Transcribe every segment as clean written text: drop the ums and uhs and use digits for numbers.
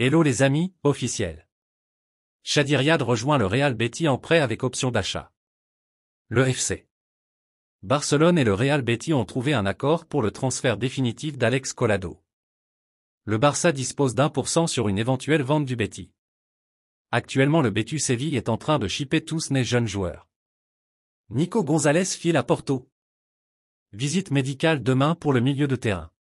Hello les amis, officiel. Chadi Riad rejoint le Real Betis en prêt avec option d'achat. Le FC Barcelone et le Real Betis ont trouvé un accord pour le transfert définitif d'Alex Collado. Le Barça dispose d'1% sur une éventuelle vente du Betis. Actuellement le Betis Séville est en train de shipper tous les jeunes joueurs. Nico Gonzalez file à Porto. Visite médicale demain pour le milieu de terrain.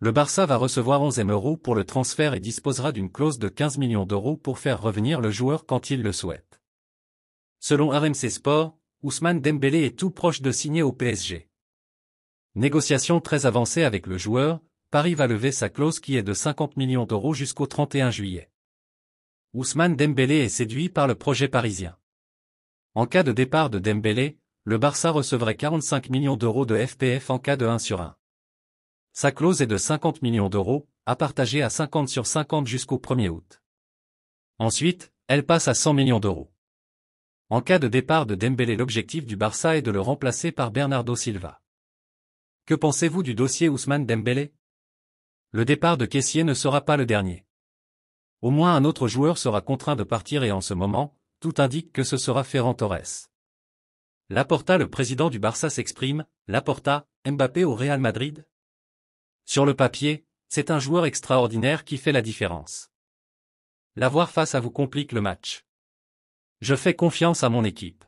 Le Barça va recevoir 11 M € pour le transfert et disposera d'une clause de 15 millions d'euros pour faire revenir le joueur quand il le souhaite. Selon RMC Sport, Ousmane Dembélé est tout proche de signer au PSG. Négociation très avancée avec le joueur, Paris va lever sa clause qui est de 50 millions d'euros jusqu'au 31 juillet. Ousmane Dembélé est séduit par le projet parisien. En cas de départ de Dembélé, le Barça recevrait 45 millions d'euros de FPF en cas de 1/1. Sa clause est de 50 millions d'euros, à partager à 50 sur 50 jusqu'au 1er août. Ensuite, elle passe à 100 millions d'euros. En cas de départ de Dembélé, l'objectif du Barça est de le remplacer par Bernardo Silva. Que pensez-vous du dossier Ousmane Dembélé? Le départ de Kessié ne sera pas le dernier. Au moins un autre joueur sera contraint de partir et en ce moment, tout indique que ce sera Ferran Torres. Laporta, le président du Barça s'exprime, Laporta, Mbappé au Real Madrid? Sur le papier, c'est un joueur extraordinaire qui fait la différence. L'avoir face à vous complique le match. Je fais confiance à mon équipe.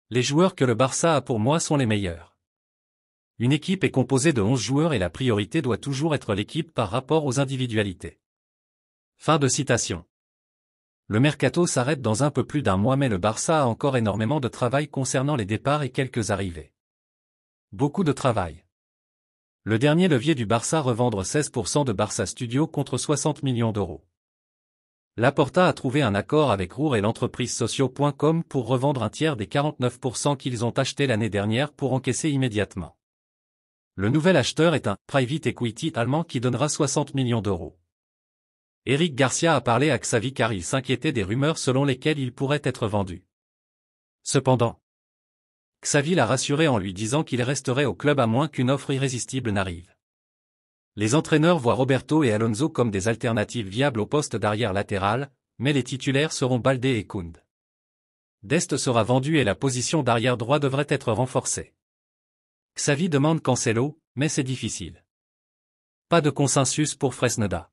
Les joueurs que le Barça a pour moi sont les meilleurs. Une équipe est composée de 11 joueurs et la priorité doit toujours être l'équipe par rapport aux individualités. Fin de citation. Le mercato s'arrête dans un peu plus d'un mois mais le Barça a encore énormément de travail concernant les départs et quelques arrivées. Beaucoup de travail. Le dernier levier du Barça, revendre 16% de Barça Studio contre 60 millions d'euros. Laporta a trouvé un accord avec Roure et l'entreprise Socio.com pour revendre un tiers des 49% qu'ils ont achetés l'année dernière pour encaisser immédiatement. Le nouvel acheteur est un private equity allemand qui donnera 60 millions d'euros. Eric Garcia a parlé à Xavi car il s'inquiétait des rumeurs selon lesquelles il pourrait être vendu. Cependant, Xavi l'a rassuré en lui disant qu'il resterait au club à moins qu'une offre irrésistible n'arrive. Les entraîneurs voient Roberto et Alonso comme des alternatives viables au poste d'arrière latéral, mais les titulaires seront Baldé et Koundé. Dest sera vendu et la position d'arrière droit devrait être renforcée. Xavi demande Cancelo, mais c'est difficile. Pas de consensus pour Fresneda.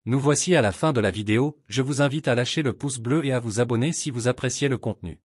Nous voici à la fin de la vidéo, je vous invite à lâcher le pouce bleu et à vous abonner si vous appréciez le contenu.